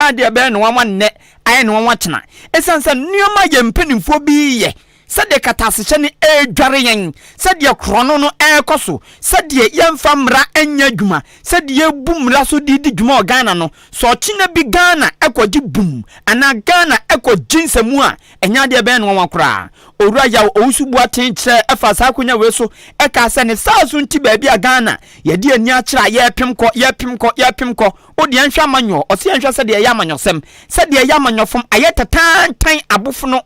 enya de be no wa ne aye no wa tena esansa nneoma ye mpanimfo bi ye sede katasehye ne edware yen sede krono no ekoso sede yemfa mra anya adwuma sede yebumra so didi dwuma Ghana no so china bi Ghana ekogi bum ana Ghana ekogi nsemu a enya de be no wa kora owura ya owusubu atenche efa sa akonya we so eka se ne saasu nti ba bia Ghana ye de ani akira ye pem ko odi anhwa amanyo ose anhwa sede ye amanyosem sede ye amanyofom aye tetantan abofo no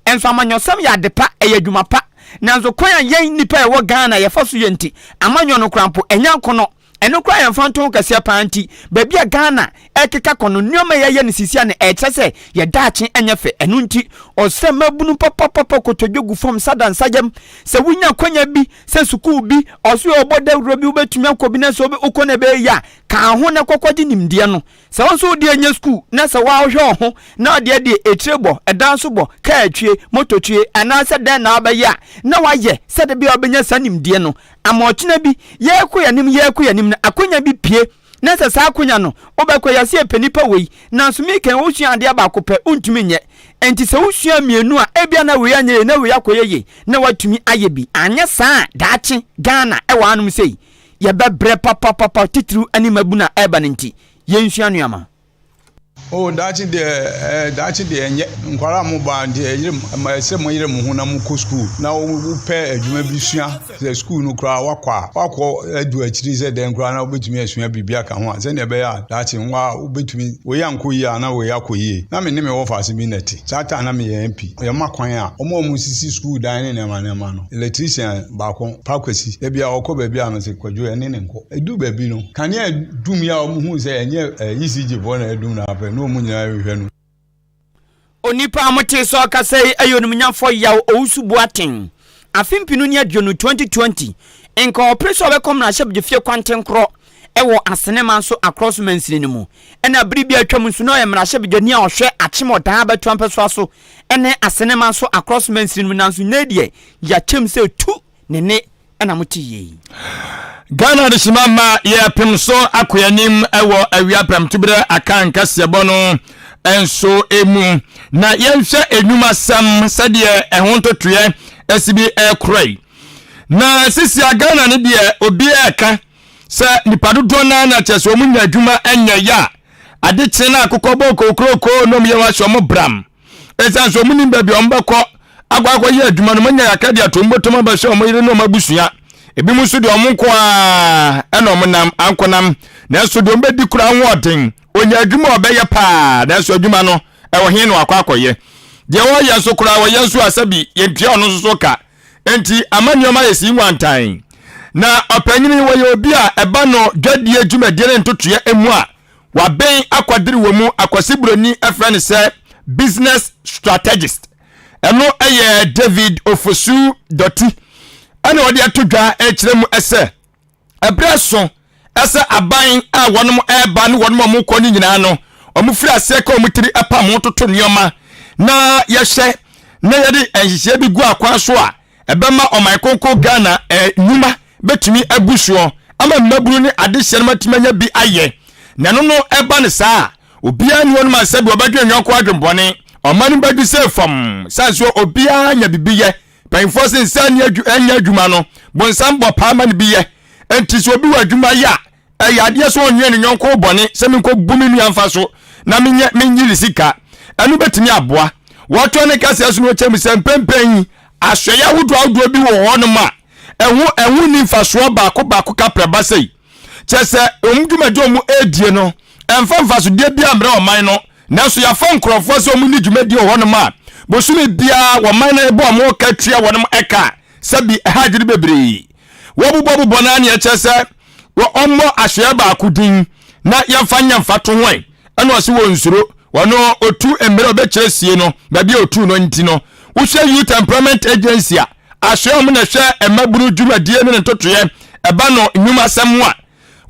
enso amanyosem ya depa eyadwuma pa nanzo kwan yen nipa ewo Ghana ye faso yenti amanyo no krampo enya kono eno kwa ye fanto kase panti babia Ghana ekeka kono nneoma ye ne sisia ne etese ye daachi enyefe enu nti ose mabunu papa kotodwogu fom sadan sajem se wunya kwanya bi se suku bi oso oboda robi ubetumi akobi na so obi ukone be ya ka ho ne kokodi nimde no se wonso odi anya school na se wa hwe ho na ode de etrebo edanso bo ka atwie mototwie anase den na abaya na waye se de bi obenya sanimde no amochina bi ye ko yanim na akonya bi pie na se sa akonya no obekoya se penipa wei na so mi kan wosua ade abakope untumi nye enti se wosua mienu a ebia na we anye na we akoyeye na watumi aye bi anya saa daachi Ghana e wa anum sei ye bebre papa titru ani mabuna eba nti ye nsua nuama Oh, daachi de enye nkwara mo ba de yire ma se mo yire mo hu na mo ko school na wo pe adwuma bi sua se school no kra wakwa adu akiri se de nkra na obetumi asua bibia ka ho se ne be ya daachi nwa obetumi wo ya nko yi na wo ya koyi na me ne me wo fa se bi neti chata na me ye MP ye makwan a omo sisi school dan ne ma no electrician ba ko pakwasi e bia okọ ba bia no se kwadwo ene ne nko edu ba bi no kan ya dum ya omo hu se enye ECG bo na edum na afa no munya hwehwenu onipa amote so akasai ayonum nyafo yaw owusubu aten afimpinu ne adwonu 2020 enka opreso be kom na hyebje fie kwanten kro ewo asenema so across mansini mu ena bribi atwam nso no yemra hyebje ne a ohwe achemodan abeto ampeso so ene asenema so across mansini mu nanso nedie ya chem se tu nene ena mutiye Ghana de simama ye pemso akoyanim ewo awia pramtubere Akan Kasiebo no enso emu na yenhwe enuma sam sade ehontotoye esibi ekrai na sisi Ghana ne de obi eka se nipadodo na cheso munya adwuma enya ya adeche na akokọbọ kokroko no mye wa shomo bram esanso munim ba bi ombekọ agwagwa ye adwuma no munya yakade atombotom ba shomo yire no mabusua ebi musu de omunko a eno monam ankonam na so de ombedi kura hoden onya adwuma obeye pa na so adwuma no ewo hin no akwakoye de wo ye so kura wo ye so asabi ye tua ono so ka enti amanyoma ye si nwantan na opanyini wo ye obi a eba no dwadie adwuma de ntotoye emu a waben akwadiri wo mu akwasibroni afrani se business strategist eno eye David Ofosu Doti ana odi atodwa ekiremu ese ebreso ese aban a wonom eba ne wonom mo koni nyina no omufiri ase ka omutiri apa mo toto nioma na yehye na yede enhihye bi gu akwan so a ebema omaikoko Ghana nyuma betumi abusuo ama mmaburu ne adehye matimanya bi aye na no eba ne saa obia ne wonom asabi obadwe nyonko adwembone omanu badu se fam sanso obia nya bibiye painfo sensa ne anya adwuma no bonsam bo paama ne biye enti so obi wa adwuma ya ayade so onye ne nyonko bone se me ko bumi mi amfa so na menyiri sika anu betimi aboa woto ne kase aso no chem se pempen ahweye ahodo bi wo hono ma ehu ni mfaso baako ka preba sei chese omdwumajo mu edie no emfa so de bia mra oman no na so ya fa nkrofo so mu ni dwumadi wo hono ma bosumi bia wo man na ebo mo ka tua wonom eka sabi hagiri bebre wo bubo na ne chese wo ommo ahweye baako din na yamfanya mfato hwan eno ose wo nsuro wono otu emere obekire sie no babi otu no nti no wo hwe youth employment agency a ahweye mo na hwe emaburu dwumadie ne ntotoye eba no nyuma samwa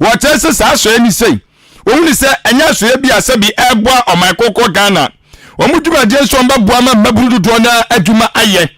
wo chese sa ahweye ni sei wo ni se enya ahweye bi asabi eboa omaikoko Ghana wo dwumadie so mbaboa ma maburu do na adwuma aye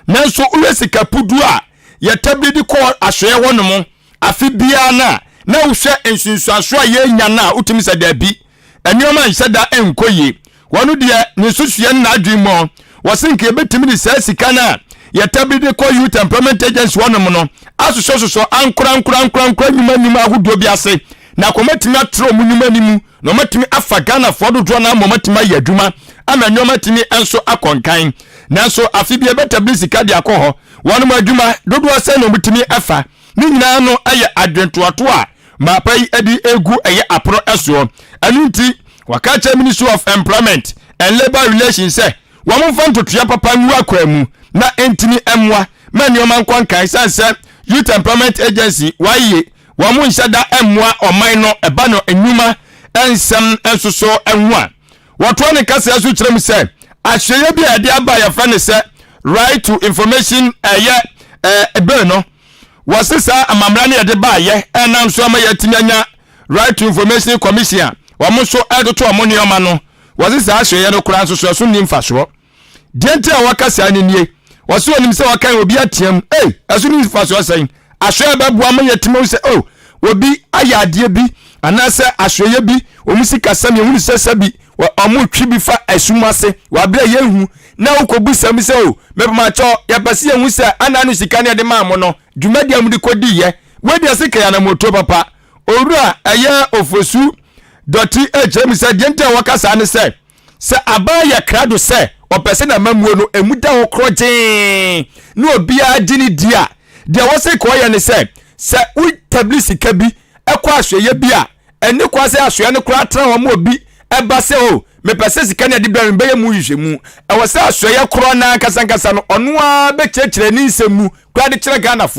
nanso uwesika pudu a yetabidi ko ahweye wono mo afi bia na wo hwe ensunsuaso a ye nya na utimi se da bi enioma nhyeda enkoye wonu de ne susue na adwimo wosinke ebetimi ni saa sika na yetabide ko youth employment agency wonom no asoso ankura nyuma agudo bi ase na komatimi atro munyuma nimu no matimi afa Ghana fo dodo na momatimi ayadwuma ama nyoma timi enso akonkan nanso afi bi ebetabide sika de akọ wonom adwuma dodo ase no mutimi afa ni nyina no aye adwentoato a mapai edi egu eye apro eso anunti wakacha Ministry of Employment and Labor Relations say wamfa ntotua papa nwu akwaamu na entini emwa mani omankwan kan sanse Youth Employment Agency waye wamu nhyada emwa oman no eba no enuma ensem ensoso enwa wato ne kasa aso kirem say ahweye bi ade aba ya fa ne say right to information ebe no wasisa amamra ne de ba ye enam so ama yatimianya right to information commission wamu so edoto omoni oma no wasisa ahweye no kura nsoso so ni mfaso diente awakasa anenie waso onim se wakan obi atiam aso ni mfaso asan ahweye babu ama yatimo se obi ayade bi anase ahweye bi omusika sam ye hunse sabi omu twi bi fa asumase wabra yehu na ukobu sam se mepema cho yapase ye hunse ananu sika ne de maamo no dwumadi amudi kodi ye wedi asika ya na moto papa owura aya ofosu doti ejemisa diente awakasa ne se abaya krado se opese na mamuo no emuda ho kroje no obia dini dia de wose ko ye ne se utabli sika bi ekwa ahweye bi a ene kwa se ahweye ne kura tra ho mo bi eba se mepese sika ne de bra mbe ye mu hwehwemu wose ahweye kro na kasankasa no ono a be chekire ni nsemu kwa de kire Ghana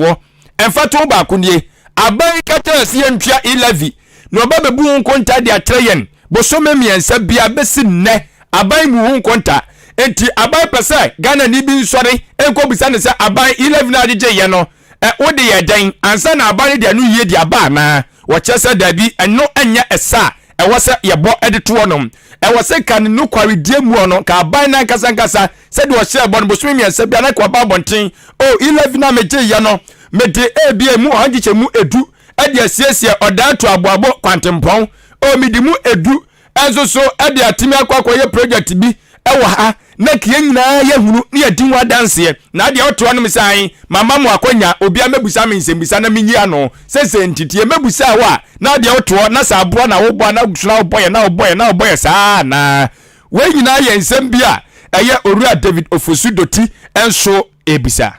emfa to ba kunie aban kata se ntwa 11 no ba bebu nkonta de atreyen bosome miensa bia besi ne aban mu nkonta enti aban pese Ghana ni bi nsori ekobisa ne se aban 11 na de ye no wode ye dan ansa na aban de anu ye de aba na wo chese dabi eno enya esa wose ye bo edito wonom wose kan no kwari die mu ono ka aban na kasankasa se de wo hye bo no bosome miensa bia na kwa ba bonten 11 na meje ye no mede ebia mu hangiche mu edu ade asiesie odato aboabo kwantempon midimu edu enso ade atimi akwa ye project bi ewa ha na kiye nyina ye hunu ne yadinwa danse na ade oto no misan mama mu akonya obi amebusa me nsembisa na minyi ano sese ntitie mebusa wa na ade oto na sabo na wo na gusuna wo boye saa na we nyina ye nsem bia eye Owura David Ofosudoti enso ebisa.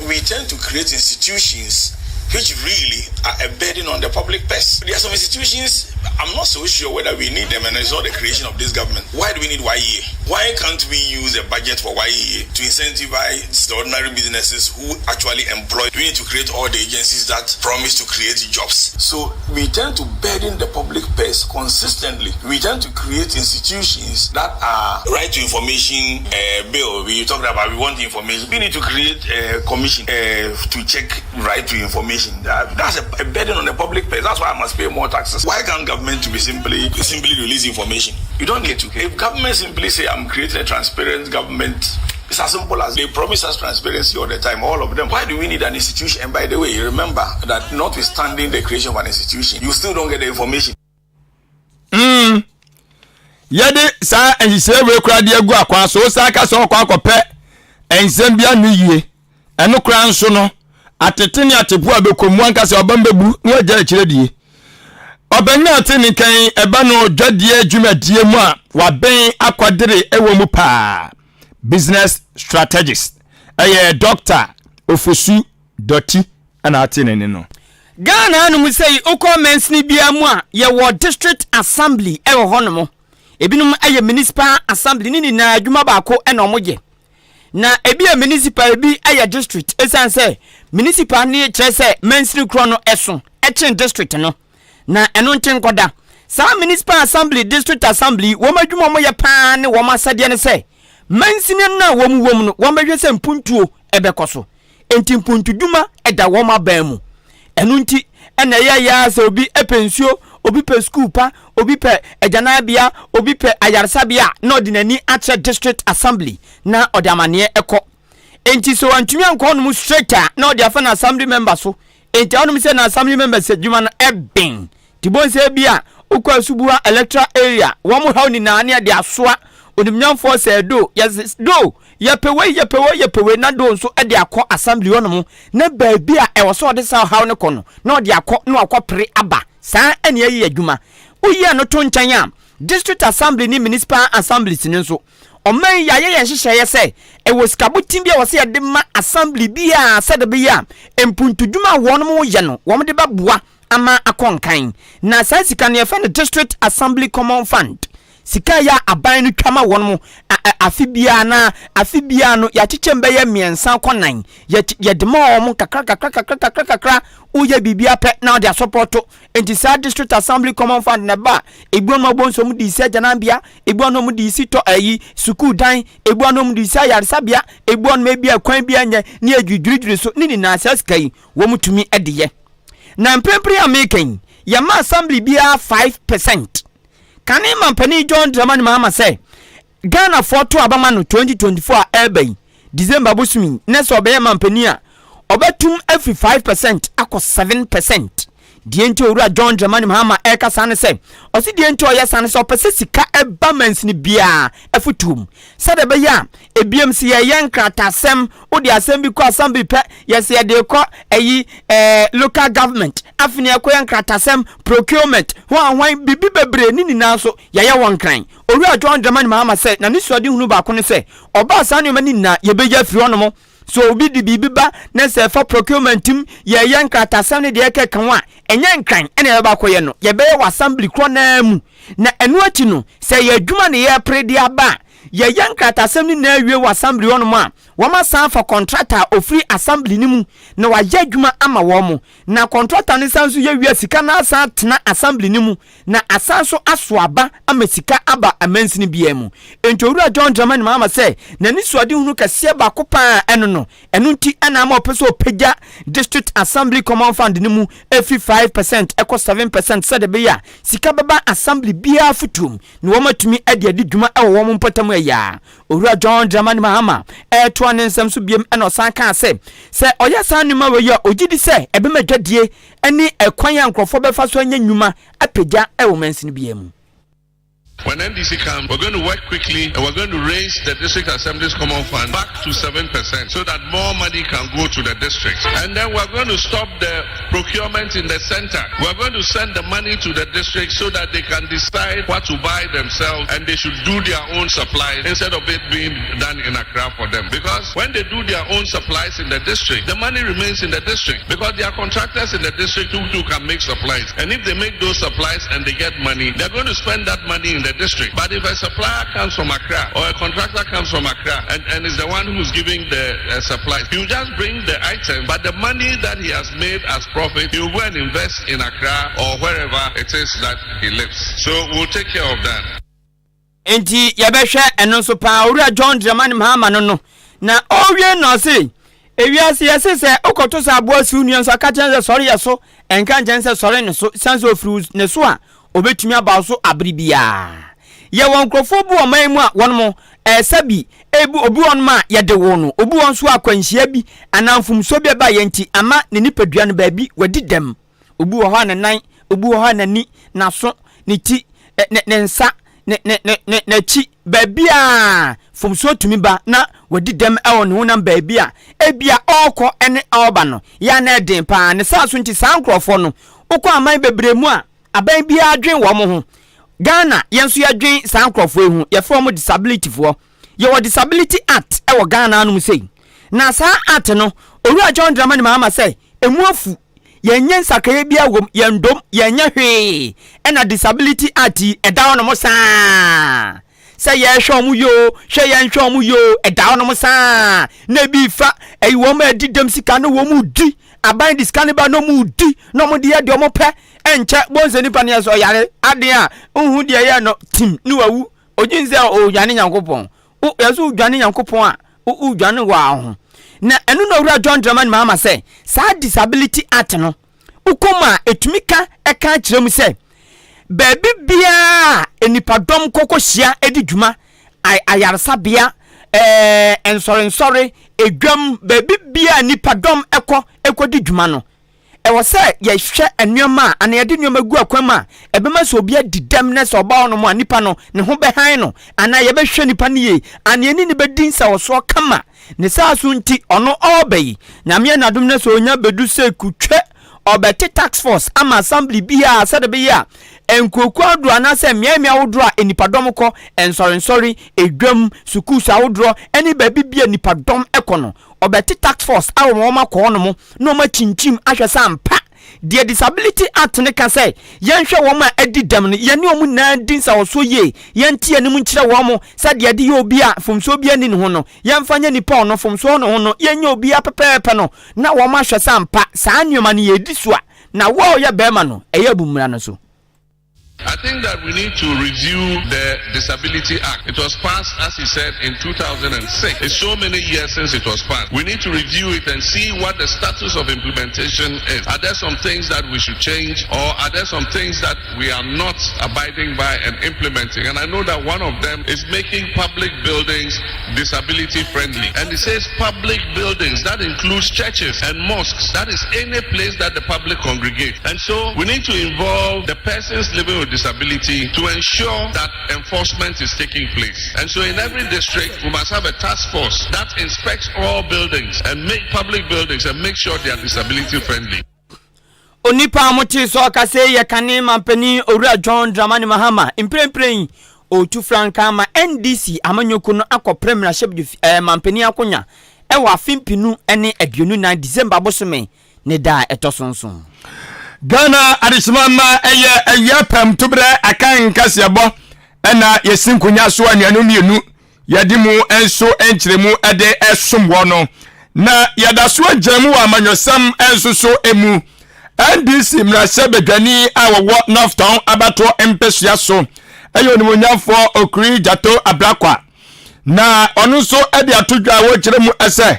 We tend to create institutions which really are a burden on the public purse. There are some institutions, I'm not so sure whether we need them, and it's not the creation of this government. Why do we need YEA? Why can't we use a budget for YEA to incentivize the ordinary businesses who actually employ? We need to create all the agencies that promise to create jobs. So we tend to burden the public purse consistently. We tend to create institutions that are right to information bill. We talked about we want information. We need to create a commission to check right to information. That's a burden on the public purse. That's why I must pay more taxes. Why can't government to be simply release information? You don't need to. If government simply say I'm creating a transparent government, it's as simple as they promise us transparency all the time, all of them. Why do we need an institution? And by the way, remember that notwithstanding the creation of an institution, you still don't get the information. Yede sa enhisebe kura de agu akwa so sa ka so kwa akopɛ ensem bia no yie eno kura nso no atetene atepu abekomu ankasa obambebu no agya akire die obanya atene kan eba no dwadie adwumadie mu a waben akwadere ewo mu pa business strategist Dr. Ofosu Doti ana atene ne no Ghana no musei okomens ni bia mu a ye wo district assembly ewo honomo ebinum aye municipal assembly ni na adwuma baako ena omoje na ebi a municipal ebi aye district esanse municipal ni kyerese mensri kro no eso echen district no na eno nten koda sa municipal assembly district assembly wo madwuma mo ye pa ne wo masade ne se mensini na wo mu no wo mahwese mpuntuo ebekoso enti mpuntu duma eda wo mabamu eno nti ena ya so obi epensio obi pe school pa obi pe ejanabia obi pe ayarsabia na odinani ache district assembly na odamane eko enti so antumi anko no straighter na odiafa na assembly members so enti onu se na assembly members adwuma no eben tibon se bia ukwa subua electoral area wamu hao ni nani ya diaswa onimnyamfo se do yes do yepewe na do nso e de akọ assembly wono na baabia e wo so de sa hao ne kono na de akọ na akọ pre aba saa ene ye adwuma uye no to nkyan a district assembly ni municipal assemblies ni nso oman ya ye hyehyeye se e wo skabutim bia wo se de ma assembly bia se de bia empuntudwuma wono mo ye no wo de baboa ama akonkan na saa sika ne fa the district assembly common fund sika ya aban no twama won mo afibia no ya chichembe ya miensa konan ya demo mo kakra uye bibia pe na dia support enti sa district assembly common fund na ba egbo no bonso mu di isi janambia egbo no mu di isi to ayi school dan egbo no mu di isi yaresabia egbo no me bia kwan bia nye ne adwudwudwure so ni na sika yi wo mutumi ediye na mpempre amaken ya ma assembly bia 5%. Kani mampani John Dramani Mahama say Ghana for to abama no 2024 ebe December busumi neso obeye mampani a obetum every 5% akọ 7%. Dienti owura John Dramani Mahama eka sane say osi dienti oye sane so pese sika eba mans ni bia efutum sade be ya ebiem si ye yankratasem odi asem bi ko asem bi pe yes ye de ko eyi local government afini ko yankratasem procurement hwan bibi bebre ni na so ye won kran owura John Dramani Mahama say na ni so de hunu ba ko ne say oba sane mani na ye be ya firi onomo so obi di bibiba na se for procurement tim ye yankratasem ne de ke kanwa enye nkran ene ba koye no ye be assembly kro na mu na enu achi no se ye adwuma ne ye predi aba ye yankratasem ni na awie assembly wono ma wo ma san for contractor ofri assembly ni mu na wa ye adwuma ama wo mu na contractor ni san so ye wie sika na san tena assembly ni mu na asan so aso aba ama sika aba amansi ni bia mu entowura John Dramani Mahama say na ni so ade hunu kase ba kopa eno no enu nti ana ma opeso pagya district assembly common fund ni mu efi 5% eko 7% sade be ya sika baba assembly bia futum ni wo matumi ade ade dwuma e wo mo mpatam ya owura John Dramani Mahama to an nsem so biem eno san kan se oya san numa we ya ogidi se ebe madwadie eni ekwan ya nkrofo befa so anya nnwuma apagya e wo mansin bia mu. When NDC comes, we're going to work quickly and we're going to raise the District Assembly's Common Fund back to 7% so that more money can go to the districts. And then we're going to stop the procurement in the center. We're going to send the money to the districts so that they can decide what to buy themselves and they should do their own supplies instead of it being done in Accra for them. Because when they do their own supplies in the district, the money remains in the district because there are contractors in the district who can make supplies. And if they make those supplies and they get money, they're going to spend that money in the district. But if a supplier comes from Accra or a contractor comes from Accra and is the one who's giving the supplies, he'll just bring the item, but the money that he has made as profit, he'll go and invest in Accra or wherever it is that he lives. So we'll take care of that. Enti yabehwe eno so pa owura John Dramani Mahama no na owie no se ewiase yese se okoto sa abo si unu nso ka chense sori yeso enka chense sori ne so sanse ofru ne so a obetumi aba so abribia ye won krofo bu o man mu a won mo sabi ebu obi won ma ye de wo no obi won so akwanhia bi anamfum so bi ba ye nti ama ne nipadua no ba bi wadi dem obi wo ha ne nan obi wo ha nani na so ne ti ne nsa ne chi ba bia fum so tumi ba na wadi dem e won ho na ba bia ebia okọ ene oba no ya na den pa ne sa so nti san krofo no okọ aman bebremu a aban bia adwen wo mo ho Ghana yenso ya dwen san krofo ehu ye form disability fo ye wo disability act e wo Ghana anu sei na sa act no owura John Dramani Mahama say emuafu yenye nsakaye bia wom yendom yenye hwe ena disability act eda wono mo sa say ye hwomu yo hwe ye hwomu yo eda wono mo sa na bi fa eyi wo ma didem sika no wo mu di aban diska ne ba no mu di no mo de ye de mo pe enche bonse nipa ne so yare ade a unhu de ye no tim ni wawu ojinze o dwane nyankopon o yeso dwane nyankopon a o dwane wa ho na enu no wura John Dramani Mahama say sa disability act no ukoma etumika eka kiremu say baby bia enipadom kokohia edi dwuma ayarsa bia ensore edwam baby bia nipadom ekodi dwuma no was say ye hwe enwoma ana ye de nwoma gu akwama ebema so obi adidamness oba ono mo nipa no ne ho behan no ana ye behwe nipa ne ye ana eni ne bedin sa wo kama ne sa so nti ono obeyi nyame na dum ne so onya bedu se kutwe obeti tax force ama assembly bia sade be ya enkoku adu anase miamia wodro enipadom ko ensori edwam sukusu awodro eni ba bibia nipadom ekono obeti tax force awo ma ko no mo no ma chinchim ahwesa mpa the disability act ne ka say yenhwe wo ma adidam ne yene omu na din sa wo so ye yentie ne mu nkire wo mo sa de ye obi a fomso obi ani ne ho no yemfanya nipa ono fomso no ho no yenye obi a pepepe no na wo ma hwesa mpa saa nyoma ne ye di so a na wo ye bema no eye bumura no so. I think that we need to review the Disability Act. It was passed, as he said, in 2006. It's so many years since it was passed. We need to review it and see what the status of implementation is. Are there some things that we should change, or are there some things that we are not abiding by and implementing? And I know that one of them is making public buildings disability friendly. And it says public buildings. That includes churches and mosques. That is any place that the public congregate. And so we need to involve the persons living with disability to ensure that enforcement is taking place. And so in every district we must have a task force that inspects all buildings and make public buildings and make sure they are disability friendly. Onipa amochi so akase ye kane mampani owura John Dramani Mahama imprempren otu franka ma NDC amanyoko no akopre shebdu mampani akonya e wa fimpinu ene aduonu na December bosome ne da etosonson Ghana adishimama eye pam tubre Akan Kasiebo ena yesinkunya so anuanu mienu yadimu enso enchiremu ede esomwo no na yadaso ajamu wa amanyosam enso so emu NDC mrase bedwani awowo Northtown abato empesua so eyo nimonyafo okri jato abrakwa na onu so ede atodwa wo kiremu ese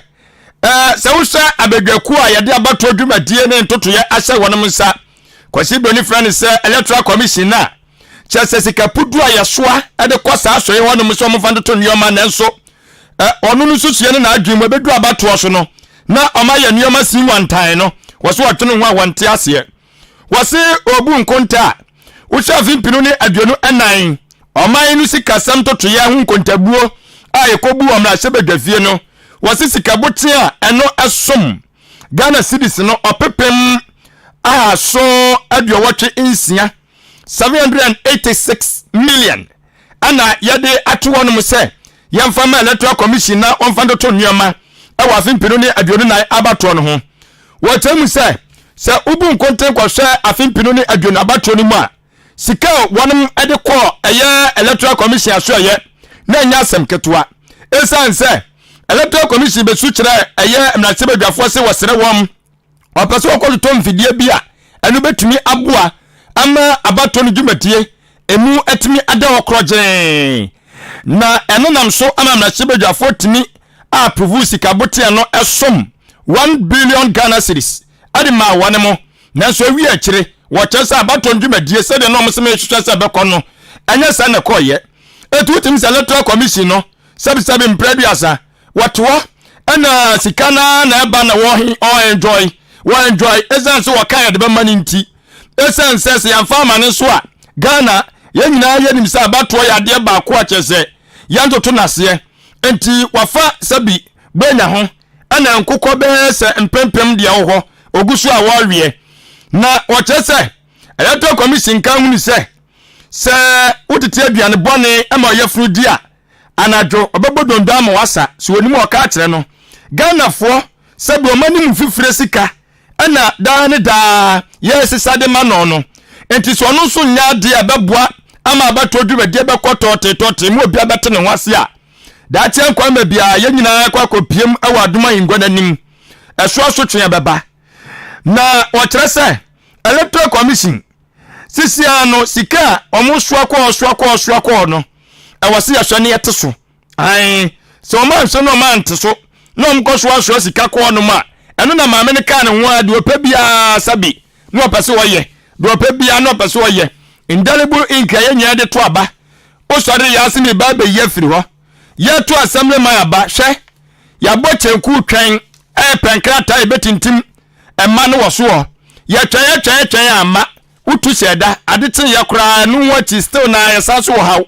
se wusa abedwaku a yade abato dwumadie ne ntotoye ase wonom nsa kwasi doni friend se electoral commission na chese sika pudu a yasoa ede kosa asoye wonom so omfando to nyoma na nso onu no susuye ne na adwemu abedu abato so no na omaya nyoma sinwantan no waso watene ho awante ase wase obu nkonta wusa fimpinu ne aduonu enan oman no sika sam totoye ho nkontabuo a yekobu omra se bedwafie no wase sika bote a eno esom Ghana cedis no opepem so aduowotwe insia 786 million ana yade atuwonom se yemfama electoral commission na onfando to nyoma e wa fimpinu ne aduonu na abato no ho wotemu se ubu nkonten kwahwe afimpinu ne aduonu abato no mu a sika wonom ede ko eye electoral commission aso ye na nya asem ketwa esan se electoral commission besu kire eye mnase badwafo se wasere wom opese okolu tom fidie bia enu betumi aboa ama abato no dwumatie emu etimi ada okroje na enu nam so ama mnase badwafo timi approve sika bote no esom 1 billion Ghana cedis ade ma wane mo nanso awi akire wo chese abato dwumadie se de no mseme hwehwese bekono anya sa na koye etutim se electoral commission no sabi mpreduasa watwa ana sikana na eba na wo enjoy essence wo kan de be mani nti essence se yamfa ma ne so a Ghana yenyina yenim se abato ya de ba ko achese yantoto nase enti wafa sabi benya ho ana nkokọ be se mpempem de wo ho ogusu a wo wie na wo chese electoral commission kan hu ni se utete aduane bone ema yefru di a anajo obebodondo am wasa so wonimu oka kire no Ghana fo sabi o mani mu fifire sika ana da ne da yes sade mano no enti so no so nya de abeboa ama abato dwumade bekoto tote mu obi abete ne hwase a da chen kwa ma bia ye nyina kwa kopiem awa adoma yingwa nanim eso so twen beba na o kire se electoral commission sisia no sika omo soa kwa no awase yahwane yeteso ai so man so no man teso no mkoso aso sika kwa no ma eno na maame ne ka ne ho ade opa bia sabi no opese woye do opa bia no opese woye indelible ink ya nya de to aba o sore ya se ne ba be ye firi ho ye to assembly man aba hwe ya bo chenku twen penkrata e betintim emma no wo so ya twa ama utu seda adete ya kura no what is still na ya saso how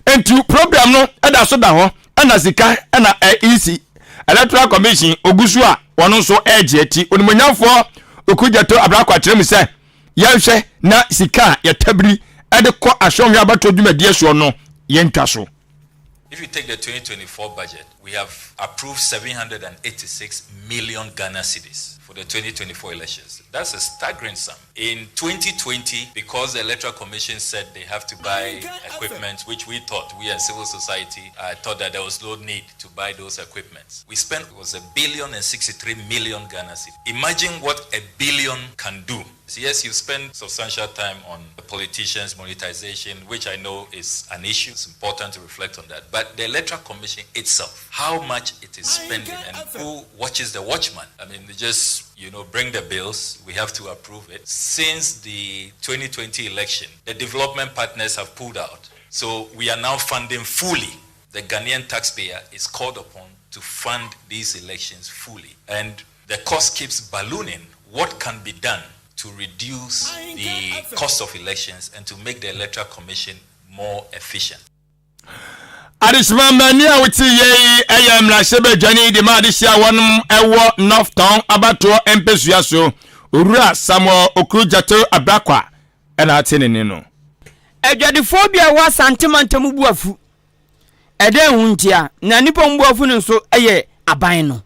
enti program no eda so da ho ana sika ana easy electoral commission ogusu a wono so age ati onimonyafo okujato abrakwa tirem se yahwe na sika ya tabiri ede ko ahwonwe abato dwumadie so no yentwa so. If you take the 2024 budget, we have approved 786 million Ghana cedis for the 2024 elections. That's a staggering sum. In 2020, because the Electoral Commission said they have to buy equipment, which we thought, we as civil society, thought that there was no need to buy those equipments. We spent, was $1,063 million Ghana cedis. Imagine what $1 billion can do. So yes, you spend substantial time on the politicians' monetization, which I know is an issue. It's important to reflect on that. But the Electoral Commission itself, how much it is spending and who watches the watchman. I mean, they just, bring the bills. We have to approve it. Since the 2020 election, the development partners have pulled out. So we are now funding fully. The Ghanaian taxpayer is called upon to fund these elections fully. And the cost keeps ballooning. What can be done to reduce the cost of elections and to make the Electoral Commission more efficient? Adishma mania wuti ye ayam la shebe jani di ma adishia wanum ewo North Town abato empesua so owura Samuel Okrujato abrakwa ena atene no adwadifobia wa santimantam buafu ede huntia na nipa mbuafu nso eye aban no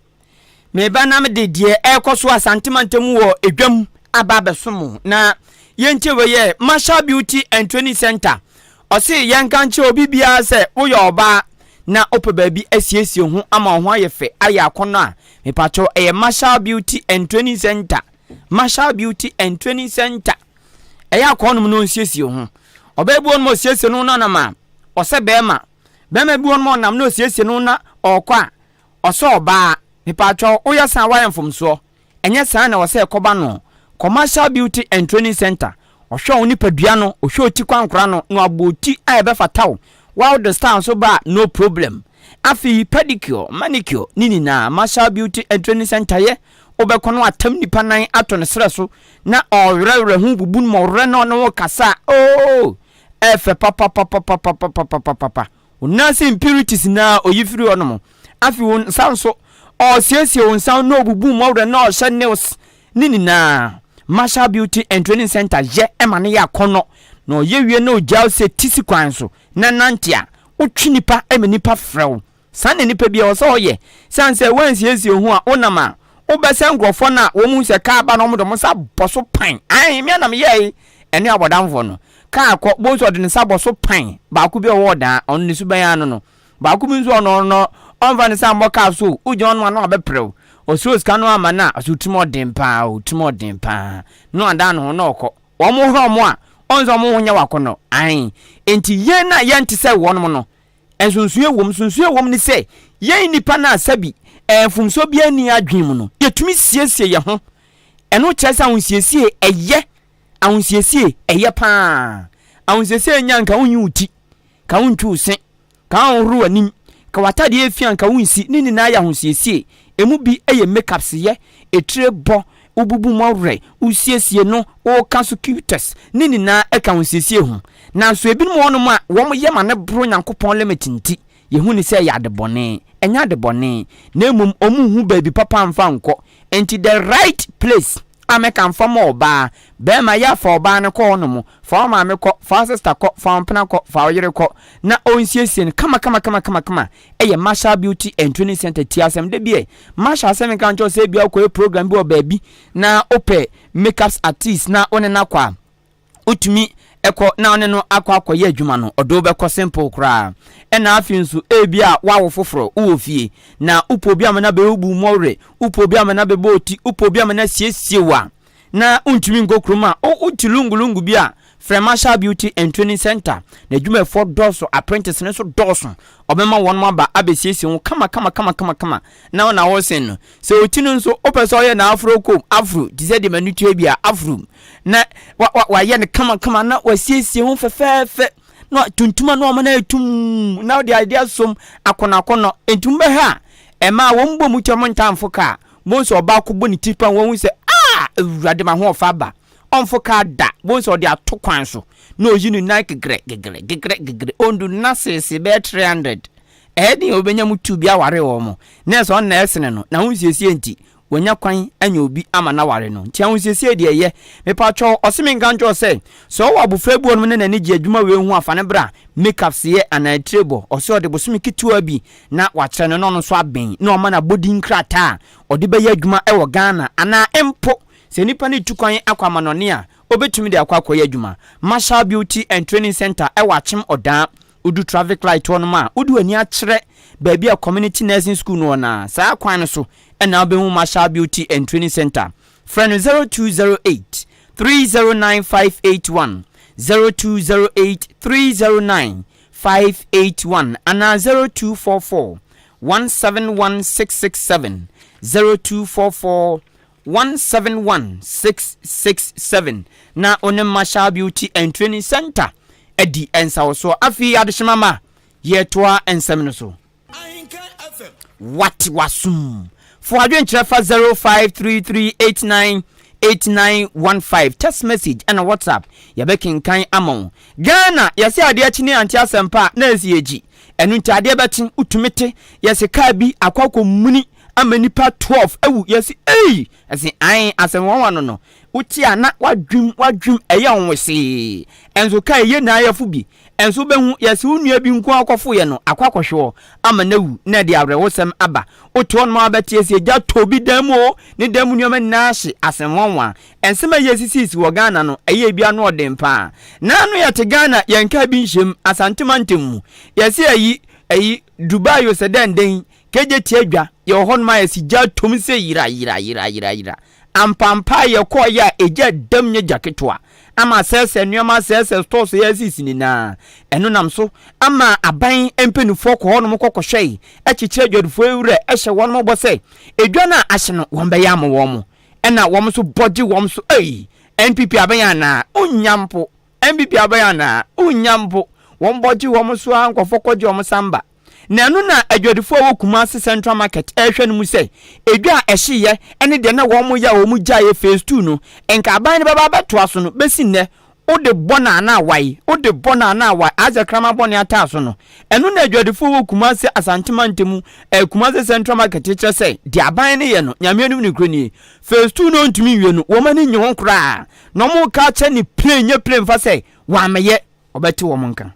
meba na me de ekoso asantimantam wo edwam ababesomo na yenchewe ye Marshall Beauty and Training Center osi yankanche obi bia se woye oba na ope baabi asiesie ho ama ho ayefe aya akono a mepacho Marshall Beauty and Training Center. Marshall Beauty and Training Center eya akono no nsiesie ho obebu on mo siesie no na ma ose bema bi on mo nam no siesie no na okwa oso oba mepacho oya san wa mfomso enye san na wose ekoba no Commercial Beauty and Training Center ohwe oni padua no ohwe oti kwankora no no aboti ayebe fataw while the stand so ba no problem afi pedicure manicure nini na Marshall Beauty and Training Center ye obekono atam nipa nan ato ne sere so na orewre hu bubun mo re no kasa efe papa unasi impurities na oyifiri onomo afi won sanso o siesie won san no bubun mo re no hye news nini na Marshall Beauty and Training Center ye emane ya kono no yewie no jaw se tisi kwan so na nantia utwi nipa emenipa frew san nipa bia wo so ye sanse wansiesie hu a onama obese ngrofo na wo mu se ka ba no mo do sa boso pan ai me na me ye ene abodamfo no ka akọ bonso de nsa boso pan ba ku bi wo da on ni su ban ano no ba ku bi nso no onva ne sa mboka so ujo no na obeprew osuos kanu amana asutumo dempa utumo dempa no anda no no okọ omo ho mo a onzo mo nya wakono ai enti ye na ye nti se wono no ensunsuye wom ni se ye nipa na asabi enfumso bia ni adwen mu no yetumi siesie ye ho eno kyesa hunsiesie eye ahunsiesi eye pa ahunsiesi nyanka wunyi uti ka wuntu se ka wonru anim ka watade efian ka wunsi nini na ya ahunsiesi emu bi eye makeups ye etire bo ububu mawre usiesie no o kanso cutis nini na eka ahunsiesi hu na so ebi mo no a wo ye ma ne bro nyankopon limitinti ye hu ni se ya de bone enya de bone na emum omu hu baby papa mfa nko enti the right place American from oba be ma ya for oba ne ko no mo for ma me ko for sister ko for mpena ko for yere ko na onsiesie kama eye Marshall Beauty and Training Center TSM de bie Marshall se me kan cho se bia ko program bi o baabi na ope makeups artist na one na kwa utumi eko na one no akwa ye adwuma no odo be ko simple kra na afi nso ebia wawo foforo wo fie na upo bia na be ubu more upo bia na be boti upo bia na siesie wa na untumi ngokroma o utilungulungu bia Marshall Beauty and Training Center na adwuma for doso apprentice ne so doso obema won maba abesiesie wo kama na ona wo sen no se otinu nso opeso ye na afro kom afro dize de manutu bia afro na wa ye ne kama na wasiesie wo fefefe no tuntuma no amana etum na the idea som akono entumbe ha ema wo mbo mutyamo ntamfo ka mo so ba ko boni tipa wo hu se awurade ma ho ofa onfo ka da bo so de atokwan so na oyinu na gegre ondu na sese be 300 edi obenya mutu bia ware wo mo na so na esene no na hunsiesie enti wonya kwan anya obi ama na ware no ntia hunsiesie de ye me pa cho osimi nganjo se so wo abufra buo no na ni gi adwuma we hu afane bra makeup se ana trebo oso de bosumi kitua bi na wachre no no so aben na o ma na body nkrata ode be ya adwuma e wo Ghana ana empo se nipa ni tukwan akwama no ne a obetumi de akwa ya adwuma Marshall Beauty and Training Center e wachim odan udu traffic light one ma udu ani akire baby a community nursing school no na saa kwan so e na obehu Marshall Beauty and Training Center friend 0208 309581 0208 309581 ana 0244 171667 0244 171667 na onem Marshall Beauty and Training Center edi ensa so afi adeshimama yetoa ensem no so what wasum for adwenkyerɛ fa 0533898915 text message and WhatsApp yabekinkan amon Ghana yase ade akini anti asempa na esieji enu nti ade beti utumete yase ka bi akwakɔ muni amanipa 12 ewu yase ase an asem won no uti ana wadwum eya onwese enzo ka ye na ayafu bi enso behu yase unua bi nko akɔfo ye no akwakɔhwe ama nawu na de awrewosem aba oto no ma beti ese gya tobi damo ne damu nyoma na hye asem wonwa ensema yesisi wo Ghana no eye bia no odempa na no yete Ghana yenka bi nhyem asantemantemu yase ayi Dubai yo sedenden keje tiadwa ye ho no ma yesi gya tom se yira ampampa ye ko ya eja dam nya jaketwa ama sese nneoma sese stores yesisi ni na eno nam so ama aban empenufo ko ho no kokohwe echichire dwadufo ewure ehye won mo bose edwa na ahye no won be ya mo wo ena won so boje won so NPP aban na unyampo NPP aban na unyampo won boje won so ankofo koje won samba na anu na adwadifo wo Kumasi Central Market ehwe no mu se edwa ehye ene de na wo mo ya wo mu jaye phase 2 no enka aban ne baba beto aso no besi ne ode bona na awai aja krama boni ataso no enu na adwadifo wo Kumasi asantemantemu Kumasi Central Market kire se de aban ne ye no nyame anu ni kroni phase 2 no ntumi wie no wo mani nye ho kra no mo ka che ni plane fa se wa meye obeti wo monka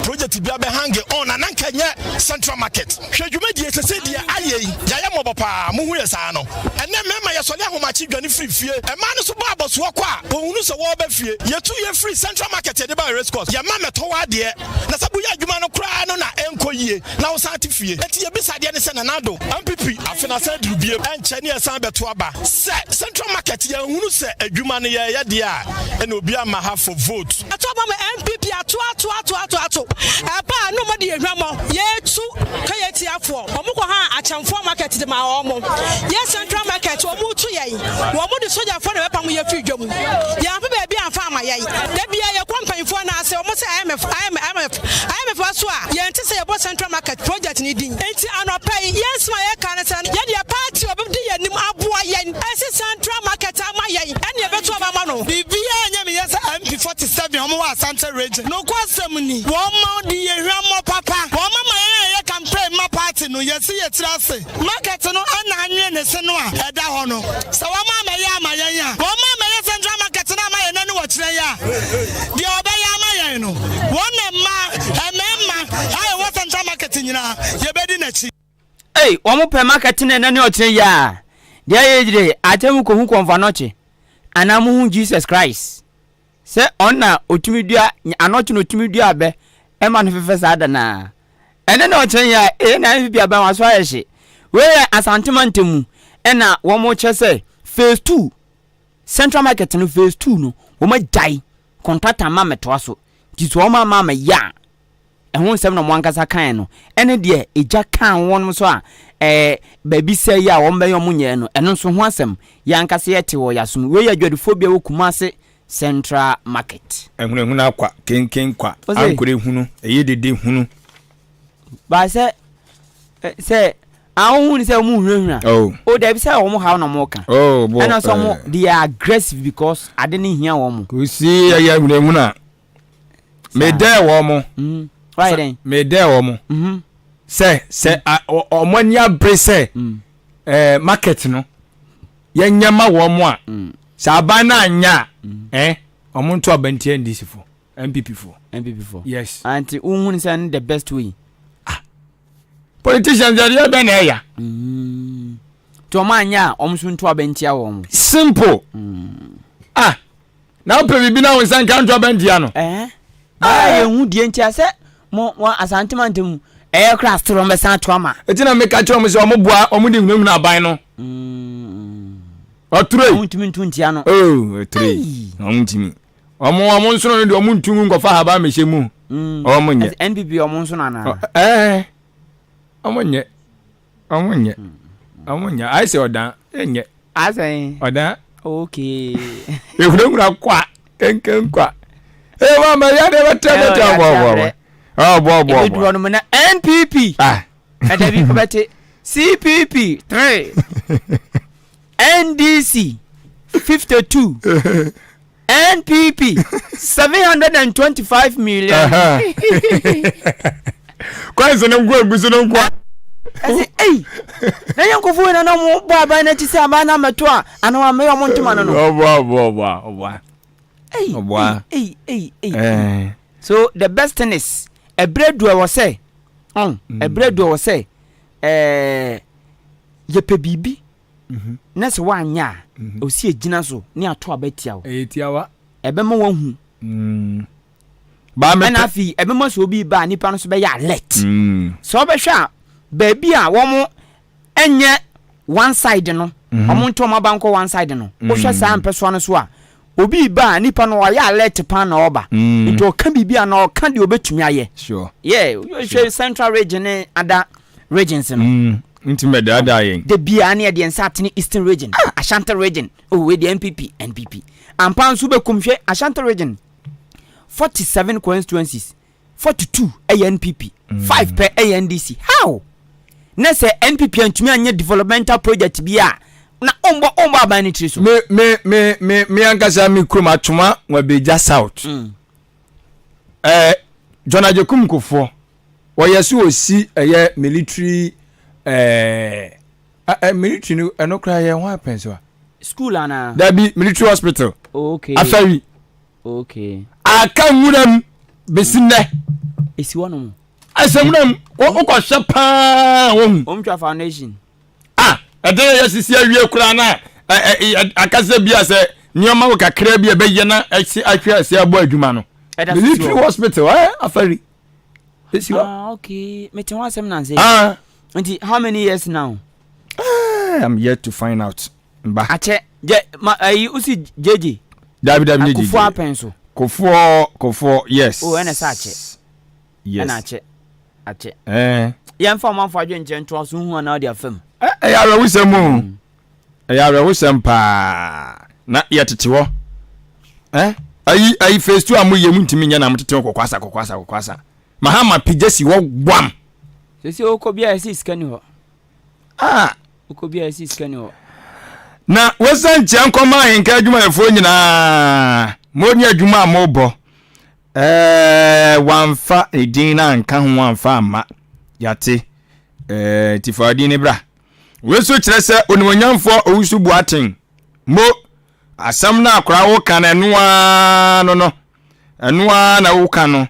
project bia be hang on anankanye Central Market hwedwumadi esese dia aye yaya mobopa muhu yesa no ene mema yesole ahomachi dwane free fie ema no so ba boso kwa ohunu so wo ba fie yetu ye free Central Market de ba race course ya ma meto wa de na sabu ya adwuma no kra no na enko yie na wo sa tifie enti ye bisa de ne se na nado MPP afina sa drubie enche ne yesa beto aba se Central Market ya hunu se adwuma no ye de a ene obi ama ha for vote atoba ma MPP ato apa no mo de ehwamo yetu kayeti afo omukọ ha achamfo market de ma omo ye Central Market omu tu yen wo mo de soja fo na bepa mo ye fi dwam ya fa ba bi afa ama yen da bia ye kwampanfo na ase omo se IMF aso a ye nti se ye bo Central Market project ni din enti anopai yes ma ye kan se ye de party obi de ye nim aboa yen ase Central Market ama yen ene ye beto aba ma no bibia nya me yes MP47 omo wa Asante region no kwasem ni wo ma di ye hwamo papa wo mama ye campaign ma party no yesi ye tirase market no ana anwe ne se no a eda ho no so wo mama ye ama ye ya wo mama ye Central Market na ama ye nani wo kire ya di obeya ama ye no wo ne ma ayi wo Central Market nyina ye bedi na chi wo mo pe market na nani wo kire ya dia ye dire atemu ko hu konfa no chi anamu hu Jesus Christ se ona otumidua anochi no otumidua abe ema no fefesa adana ene na ochen ya na bibia ba waso ayehye we asantemantemu ena wo mo chese phase 2 Central Market no phase 2 no wo ma jai contractor ma meto aso tiso wo ma ya ehun sem no mwankasa kan no ene de eja kan won so a baby say ya wo mbe yo munye no eno so ho asem ya nkase yete wo yasum we ya dwadifobia wo Kumasi Central Market ehunu akwa kenken kwa ankore hunu eyedede hunu ba se Ahun say mu hwehwa. Oh, there be say omo how na mo ka. Oh, boy. And also they are aggressive because I didn't hear omo. Ku see ya huna. Me there omo. Why then? Me there omo. Say omo nya bre say market no. Ye nyama omo a. Sa aban na anya omo nto abantie ndisi fo. MPP for. Yes. And unhun say the best way. Politicians are there ben eya. To manya omso nto abentia wo. Simple. Now pe bibi na won san kan to abentia no. Hu die ntia se mo asantemantem kra stro me san to ama. Eti na me ka che omo se omo boa omo de hunahunu aban no. Otre. Muntimi ntuntia no. Otre. Omuntimi. Omo nso no de omo ntungu ngofa haba mehye mu. Omo nye. NPP omo nso na na. Omonye. I say odan. Enye. I say. Odan. Okay. Ehunahunu akwa. Kenken kwa. Mama ya de better bo. Bo. No na NPP. Adabi ko bete. CPP 3. NDC 52. NPP 725 million. Kwa zo ngwa eguso no ngwa. Ase na yankofu na mo bo aban na tisi aban na meto a ana wa me yo ntoma no. So the best thing is a bread we say. A bread we say ye pe bibi. Na se wa anya o si ejina so ni ato abatia wo. Etiawa. Ebe ma wahu. Ba me na fi ebe ma so bi ba nipa no so be ya alert. So be hwa ba bi a wo mo enye one side no. Omo nto ma banko one side no. Wo hwa sa ampeso no so a obi ba nipa no ya alert pan na oba. Nto ka bibia na o ka de obetumi aye. Sure. Yeah, you central region and other regions no. Intimate adayin. The Biani at the Ensatini Eastern region, Ashanti region. Oh, with the NPP. And Pan Sube Kumshe, Ashanti region. 47 constituencies, 42 ANPP, 5 per ANDC. How? Nese NPP and Tumian developmental project bia. Na omba bani triso. Me ankasa mi kuma tuma we beja south. Jona Jokum Kofo. Wo yesu osi military military no eno kra ye ho apenso school ana there be military hospital. Okay. Afari. Okay. Aka munam besinde esi wono asamunam wo ko shepa wo omtwa foundation ede yesisi awie kura na akase bia se nioma wo kakra bia beye na ahwe ase abo adwuma no military hospital afari esi okay meti wa sem na say how many years now? I'm yet to find out. Mba. Ache je usi jeje. David Kufu apenso. Kufu yes. Oh ena sa ache. Yes. Ena ache. Yem fa manfo adwe nche nto so hu na odi afam. Ya rawusem. Ya rawusem pa. Na yetete wo. Ayi phase 2 amu yemu ntimi nya na mtete kokwasa. Mahama pijesi wo gwam. Sisi okobia esi skani ho. Okobia esi skani ho. Na wesan che nkoma Ahenkan adwuma efo nyina. Moni adwuma amobo. Wanfa edin na nka ho wanfa ama. Yate. Tifadi ne bra. Weso kire se onimonyamfo owusu buaten. Mo asam na akora wo kan enoa no. Enoa na wo kan no.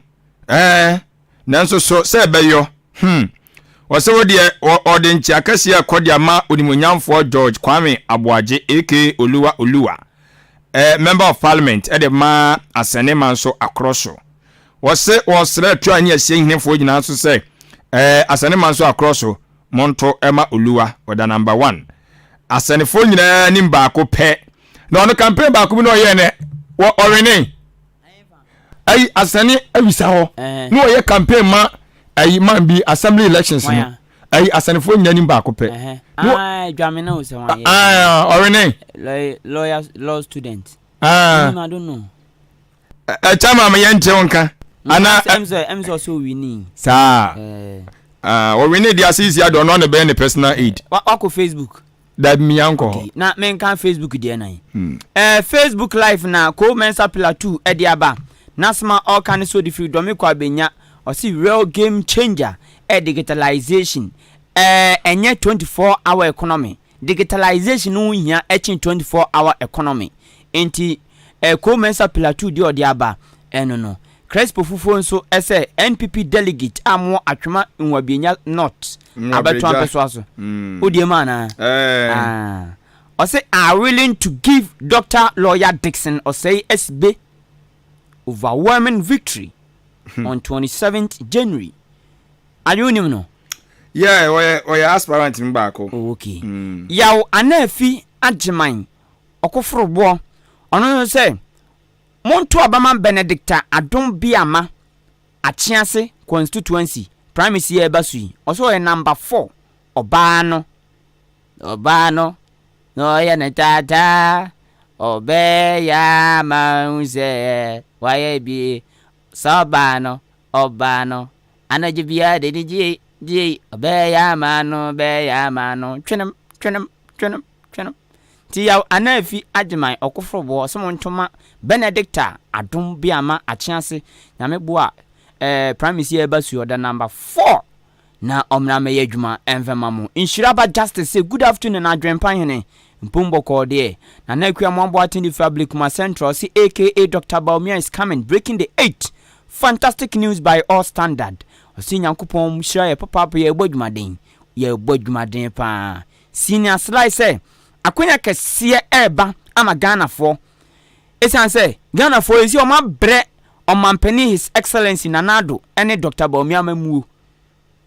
Nanso so se beyo. Wase wodi odenchi akasi akodi ama onimonyamfo George Kwame Aboaje aka Oluwa member of parliament e de ma asane manso akroso wase wosre tu anya sie hinefo nyina so se asane manso akroso monto ema Oluwa oda number 1 asane fo nyina ni mbaako pe na ono campaign baako bi no ye ne wo orene ai asane awisa ho no ye campaign ma ayi man bi assembly elections no ayi asanefo nyani baako pe dwame na o se wan orene law student I don't know chama me yente wonka ana emso so winning sa we need the assist ya don't know the be personal aid. Wako Facebook. That me uncle. Na men kan Facebook dey na. Facebook live na ko mensa pillar 2 e dey aba. Nasma all kan so the freedom ko abenya. O see real game changer digitalization. Enye 24-hour economy. Digitalization no hia etchin 24-hour economy. Enti ko mensa pillar 2 dey odiaba. No. Crespo Fufo nso ese NPP delegate amwo atwema nwabienya not abeto peso aso odie mana o say are willing to give Dr. Lawyer Dixon or say SB overwhelming victory on 27th January. Are you no? Yeah, we aspirant mbako. Okay. Yaw anafi agyeman okoforobo ono say Monto Abama Benedicta Adon Biama Achiase constituency primacy ebasui also a number 4 Obano no ya netata obe ya mauze waye bi sabano obano anajibia de ji obe ya mano twenum ti ya anafi agyeman okofrobo somontoma Benedicta Adon Biama Achiase nyameboa primacy ebasu order number 4 na omna meye adwuma envemamu Inshiraba Justice say good afternoon adwempan hene mpombo kode na nakua mwambo attend the public ma central see aka Dr. Baumia is coming breaking the 8 fantastic news by all standard osi nyankopon mshira ye papa ye bodwumaden pa senior slice say akonya kese eba ama Ghana for esan say Ghana for isi o ma bre o mampeni his excellency Nanado ene Dr. Baumia mamu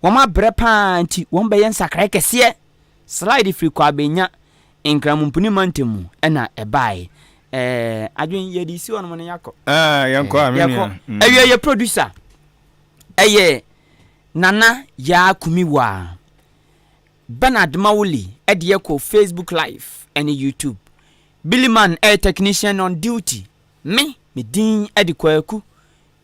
o ma bre pa anti won be yen sakra kese slide free kwa benya inkramumpuni mantemu ena ebae adwen ye di si won mo ne yakọ yanko amenia ye producer Nana ya kumiwa Bernard Mawuli Edieko Facebook Live and YouTube. Billy Man technician on duty. Me din edikweku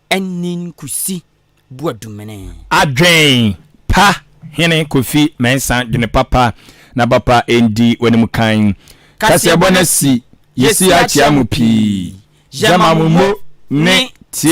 enin kusi buadumene. Adwen pa hene kofi mensa dine papa na bapa endi wenimukan. Kasiebo na si yesi achiamu pi. Jamamumo ne